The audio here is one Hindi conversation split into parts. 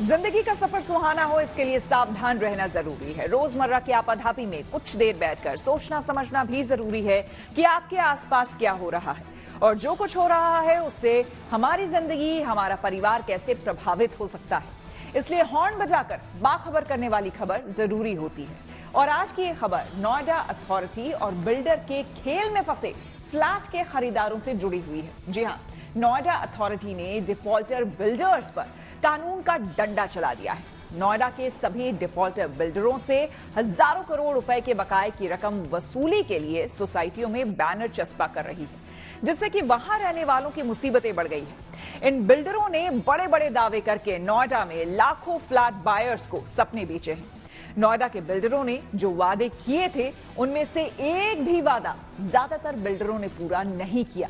जिंदगी का सफर सुहाना हो, इसके लिए सावधान रहना जरूरी है। रोजमर्रा की आपाधापी में कुछ देर बैठकर सोचना समझना भी जरूरी है कि आपके आसपास क्या हो रहा है और जो कुछ हो रहा है उससे हमारी जिंदगी, हमारा परिवार कैसे प्रभावित हो सकता है। इसलिए हॉर्न बजाकर बाखबर करने वाली खबर जरूरी होती है। और आज की ये खबर नोएडा अथॉरिटी और बिल्डर के खेल में फंसे फ्लैट के खरीदारों से जुड़ी हुई है। जी हां, नोएडा अथॉरिटी ने डिफॉल्टर बिल्डर्स पर कानून का डंडा चला दिया है। नोएडा के सभी डिफॉल्टर बिल्डरों से हजारों करोड़ रुपए के बकाये की रकम वसूली के लिए सोसाइटियों में बैनर चस्पा कर रही है, जिससे कि वहां रहने वालों की मुसीबतें बढ़ गई है। इन बिल्डरों ने बड़े बड़े दावे करके नोएडा में लाखों फ्लैट बायर्स को सपने बेचे हैं। नोएडा के बिल्डरों ने जो वादे किए थे, उनमें से एक भी वादा ज्यादातर बिल्डरों ने पूरा नहीं किया।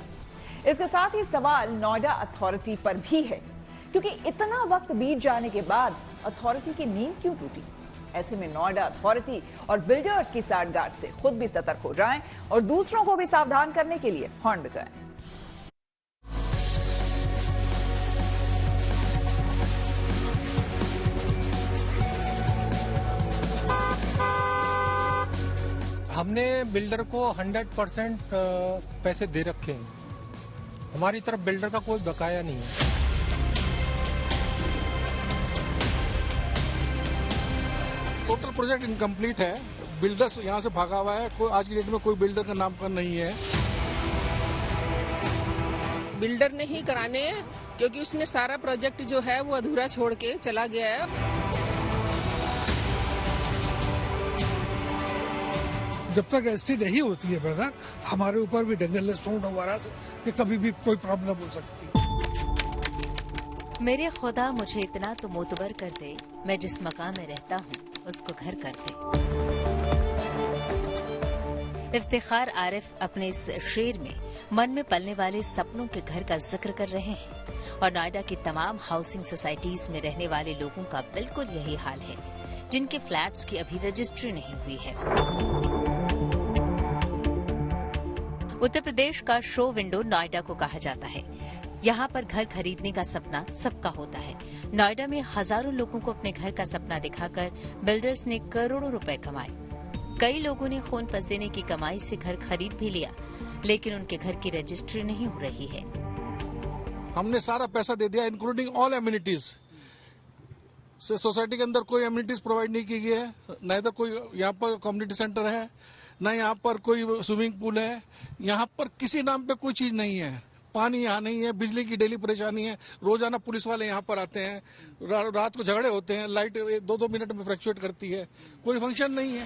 इसके साथ ही सवाल नोएडा अथॉरिटी पर भी है, क्योंकि इतना वक्त बीत जाने के बाद अथॉरिटी की नींद क्यों टूटी। ऐसे में नोएडा अथॉरिटी और बिल्डर्स की साठगांठ से खुद भी सतर्क हो जाएं और दूसरों को भी सावधान करने के लिए हॉर्न बजाएं। हमने बिल्डर को 100% पैसे दे रखे हैं। हमारी तरफ बिल्डर का कोई बकाया नहीं है। टोटल प्रोजेक्ट इनकम्प्लीट है। बिल्डर्स यहाँ से भागा हुआ है। कोई आज की डेट में कोई बिल्डर का नाम पर नहीं है। बिल्डर ने ही कराने हैं, क्योंकि उसने सारा प्रोजेक्ट जो है वो अधूरा छोड़ के चला गया है। जब तक एसटी नहीं होती है ब्रदर, हमारे ऊपर भी डेंजरस साउंड हमारा कि कभी भी कोई प्रॉब्लम हो सकती है। मेरे खुदा मुझे इतना तो मोतबर कर दे, मैं जिस मकान में रहता हूँ उसको घर कर दे। इफ्तिखार आरिफ अपने इस शेर में मन में पलने वाले सपनों के घर का जिक्र कर रहे हैं और नोएडा की तमाम हाउसिंग सोसाइटीज में रहने वाले लोगों का बिल्कुल यही हाल है, जिनके फ्लैट्स की अभी रजिस्ट्री नहीं हुई है। उत्तर प्रदेश का शो विंडो नोएडा को कहा जाता है। यहाँ पर घर खरीदने का सपना सबका होता है। नोएडा में हजारों लोगों को अपने घर का सपना दिखाकर बिल्डर्स ने करोड़ों रुपए कमाए। कई लोगों ने खून पसीने की कमाई से घर खरीद भी लिया, लेकिन उनके घर की रजिस्ट्री नहीं हो रही है। हमने सारा पैसा दे दिया, इंक्लूडिंग ऑल एमिनिटीज। सोसाइटी के अंदर कोई एमिनिटीज प्रोवाइड नहीं की गई है। न इधर कोई यहाँ पर कम्युनिटी सेंटर है, न यहाँ पर कोई स्विमिंग पूल है। यहाँ पर किसी नाम पे कोई चीज नहीं है। पानी यहाँ नहीं है, बिजली की डेली परेशानी है। रोजाना पुलिस वाले यहाँ पर आते हैं, रात को झगड़े होते हैं, लाइट 2-2 मिनट में फ्लक्चुएट करती है, कोई फंक्शन नहीं है।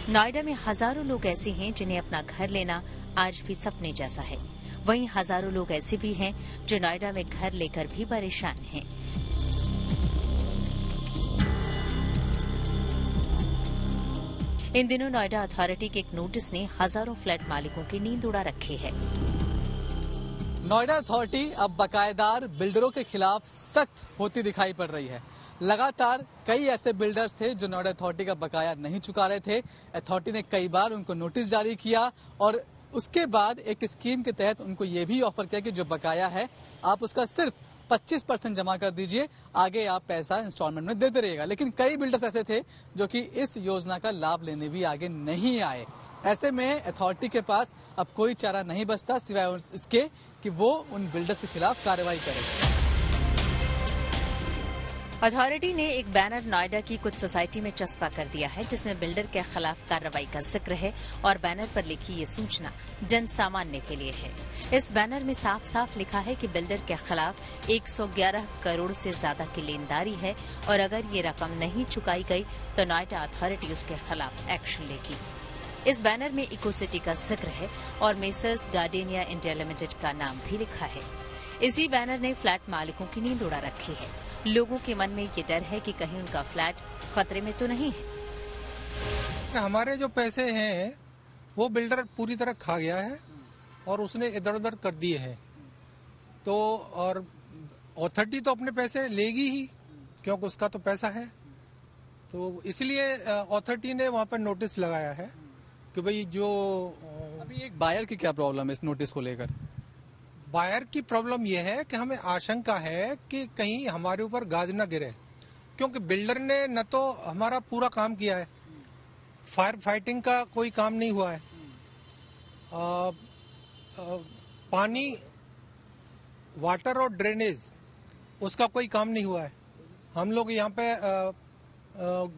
नोएडा में हजारों लोग ऐसे हैं जिन्हें अपना घर लेना आज भी सपने जैसा है। वहीं हजारों लोग ऐसे भी हैं जो नोएडा में घर लेकर भी परेशान हैं। इन दिनों नोएडा अथॉरिटी के एक नोटिस ने हजारों फ्लैट मालिकों की नींद उड़ा रखी है। नोएडा अथॉरिटी अब बकायेदार बिल्डरों के खिलाफ सख्त होती दिखाई पड़ रही है। लगातार कई ऐसे बिल्डर्स थे जो नोएडा अथॉरिटी का बकाया नहीं चुका रहे थे। अथॉरिटी ने कई बार उनको नोटिस जारी किया और उसके बाद एक स्कीम के तहत उनको ये भी ऑफर किया कि जो बकाया है आप उसका सिर्फ 25% जमा कर दीजिए, आगे आप पैसा इंस्टॉलमेंट में देते रहिएगा। लेकिन कई बिल्डर्स ऐसे थे जो कि इस योजना का लाभ लेने भी आगे नहीं आए। ऐसे में अथॉरिटी के पास अब कोई चारा नहीं बचता सिवाय इसके कि वो उन बिल्डर्स के खिलाफ कार्रवाई करे। अथॉरिटी ने एक बैनर नोएडा की कुछ सोसाइटी में चस्पा कर दिया है, जिसमें बिल्डर के खिलाफ कार्रवाई का जिक्र है और बैनर पर लिखी ये सूचना जन सामान्य के लिए है। इस बैनर में साफ साफ लिखा है कि बिल्डर के खिलाफ 111 करोड़ से ज्यादा की लेनदारी है और अगर ये रकम नहीं चुकाई गई तो नोएडा अथॉरिटी उसके खिलाफ एक्शन लेगी। इस बैनर में इको सिटी का जिक्र है और मेसर्स गार्डेनिया इंडिया लिमिटेड का नाम भी लिखा है। इसी बैनर ने फ्लैट मालिकों की नींद उड़ा रखी है। लोगों के मन में ये डर है कि कहीं उनका फ्लैट खतरे में तो नहीं है। हमारे जो पैसे हैं वो बिल्डर पूरी तरह खा गया है और उसने इधर उधर कर दिए हैं। तो और अथॉरिटी तो अपने पैसे लेगी ही, क्योंकि उसका तो पैसा है। तो इसलिए अथॉरिटी ने वहाँ पर नोटिस लगाया है कि भाई जो अभी एक बायर की क्या प्रॉब्लम है इस नोटिस को लेकर? बायर की प्रॉब्लम यह है कि हमें आशंका है कि कहीं हमारे ऊपर गाज न गिरे क्योंकि बिल्डर ने न तो हमारा पूरा काम किया है, फायर फाइटिंग का कोई काम नहीं हुआ है, पानी वाटर और ड्रेनेज उसका कोई काम नहीं हुआ है। हम लोग यहाँ पे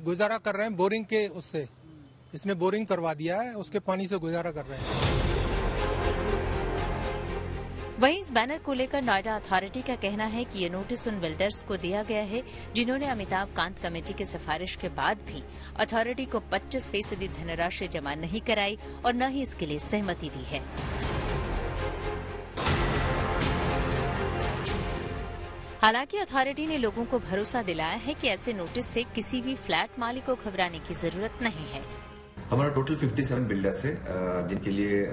गुजारा कर रहे हैं बोरिंग के उससे, इसने बोरिंग करवा दिया है, उसके पानी से गुजारा कर रहे हैं। वहीं इस बैनर को लेकर नोएडा अथॉरिटी का कहना है कि ये नोटिस उन बिल्डर्स को दिया गया है जिन्होंने अमिताभ कांत कमेटी की सिफारिश के बाद भी अथॉरिटी को 25% धनराशि जमा नहीं कराई और न ही इसके लिए सहमति दी है। हालांकि अथॉरिटी ने लोगों को भरोसा दिलाया है कि ऐसे नोटिस से किसी भी फ्लैट मालिक को घबराने की जरूरत नहीं है। हमारा टोटल 57 बिल्डर्स है जिनके लिए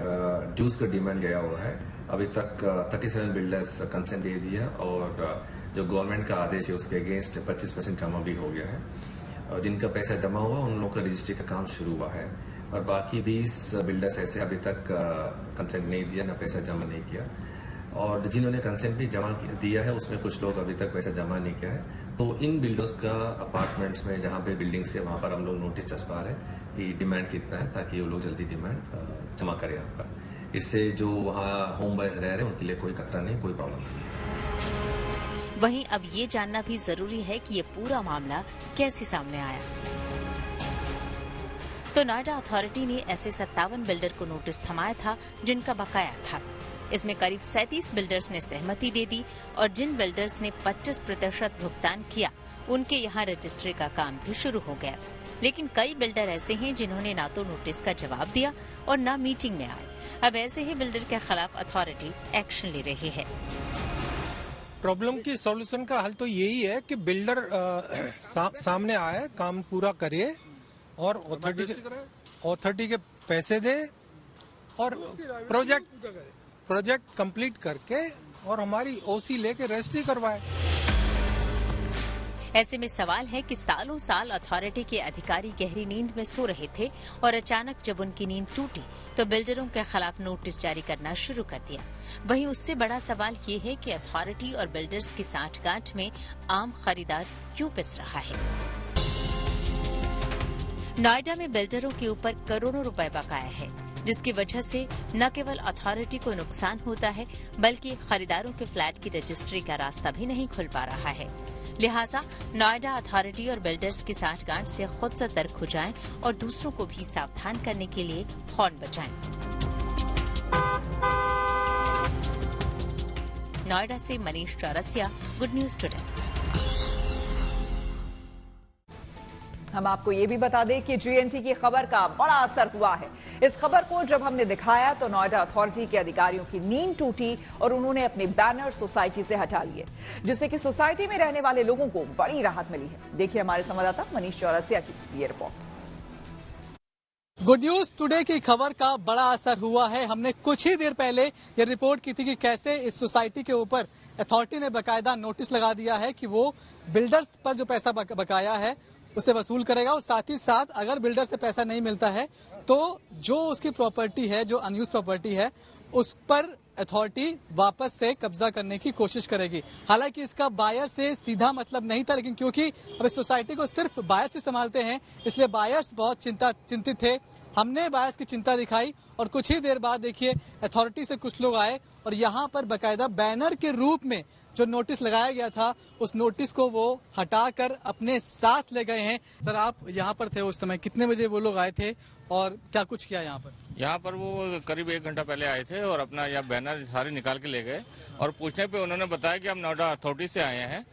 ड्यूज का डिमांड गया हुआ है। अभी तक 37 बिल्डर्स कंसेंट दे दिया और जो गवर्नमेंट का आदेश है उसके अगेंस्ट 25% जमा भी हो गया है। और जिनका पैसा जमा हुआ उन लोगों का रजिस्ट्री का काम शुरू हुआ है और बाकी 20 बिल्डर्स ऐसे अभी तक कंसेंट नहीं दिया, ना पैसा जमा नहीं किया। और जिन्होंने कंसेंट भी जमा दिया है उसमें कुछ लोग अभी तक पैसा जमा नहीं किया है। तो इन बिल्डर्स का अपार्टमेंट्स में जहाँ पे बिल्डिंग्स है वहाँ पर हम लोग नोटिस चस्पा रहे हैं कि डिमांड कितना है, ताकि वो लोग जल्दी डिमांड जमा करें यहाँ पर। इससे जो वहाँ होम बायर्स रह रहे हैं उनके लिए कोई खतरा नहीं, कोई प्रॉब्लम नहीं। वहीं अब ये जानना भी जरूरी है कि ये पूरा मामला कैसे सामने आया। तो नोएडा अथॉरिटी ने ऐसे 57 बिल्डर को नोटिस थमाया था जिनका बकाया था। इसमें करीब 37 बिल्डर्स ने सहमति दे दी और जिन बिल्डर्स ने 25% भुगतान किया उनके यहाँ रजिस्ट्री का काम भी शुरू हो गया। लेकिन कई बिल्डर ऐसे हैं जिन्होंने ना तो नोटिस का जवाब दिया और न मीटिंग में आए। अब ऐसे ही बिल्डर के खिलाफ अथॉरिटी एक्शन ले रही है। प्रॉब्लम की सॉल्यूशन का हल तो यही है कि बिल्डर सामने आए, काम पूरा करे और अथॉरिटी के पैसे दे और प्रोजेक्ट कंप्लीट करके और हमारी ओसी लेके रजिस्ट्री करवाए। ऐसे में सवाल है कि सालों साल अथॉरिटी के अधिकारी गहरी नींद में सो रहे थे और अचानक जब उनकी नींद टूटी तो बिल्डरों के खिलाफ नोटिस जारी करना शुरू कर दिया। वहीं उससे बड़ा सवाल ये है कि अथॉरिटी और बिल्डर्स की सांठगांठ में आम खरीदार क्यों पिस रहा है। नोएडा में बिल्डरों के ऊपर करोड़ों रुपए बकाया है, जिसकी वजह से न केवल अथॉरिटी को नुकसान होता है बल्कि खरीदारों के फ्लैट की रजिस्ट्री का रास्ता भी नहीं खुल पा रहा है। लिहाजा नोएडा अथॉरिटी और बिल्डर्स की सांठगांठ से खुद सतर्क हो जाएं और दूसरों को भी सावधान करने के लिए हॉर्न बजाएं। नोएडा से Manish Chaurasia, good news today. हम आपको ये भी बता दें कि जीएनटी की खबर का बड़ा असर हुआ है। इस खबर को जब हमने दिखाया तो नोएडा अथॉरिटी के अधिकारियों की नींद टूटी और उन्होंने अपने बैनर सोसाइटी से हटा लिए, जिससे कि सोसाइटी में रहने वाले लोगों को बड़ी राहत मिली है। देखिए हमारे संवाददाता मनीष चौरसिया की ये रिपोर्ट। गुड न्यूज टुडे की खबर का बड़ा असर हुआ है। हमने कुछ ही देर पहले ये रिपोर्ट की थी कि कैसे इस सोसाइटी के ऊपर अथॉरिटी ने बकायदा नोटिस लगा दिया है कि वो बिल्डर्स पर जो पैसा बकाया है उसे वसूल करेगा और साथ ही साथ अगर बिल्डर से पैसा नहीं मिलता है तो जो उसकी प्रॉपर्टी है, जो अनयूज प्रॉपर्टी है, उस पर अथॉरिटी वापस से कब्जा करने की कोशिश करेगी। हालांकि इसका बायर से सीधा मतलब नहीं था, लेकिन क्योंकि अब इस सोसाइटी को सिर्फ बायर से संभालते हैं इसलिए बायर्स बहुत चिंतित थे। हमने बायर्स की चिंता दिखाई और कुछ ही देर बाद देखिए अथॉरिटी से कुछ लोग आए और यहाँ पर बकायदा बैनर के रूप में जो नोटिस लगाया गया था उस नोटिस को वो हटाकर अपने साथ ले गए हैं। सर, आप यहाँ पर थे उस समय, कितने बजे वो लोग आए थे और क्या कुछ किया यहाँ पर? यहाँ पर वो करीब 1 घंटा पहले आए थे और अपना यह बैनर सारे निकाल के ले गए और पूछने पे उन्होंने बताया कि हम नोएडा अथॉरिटी से आए हैं।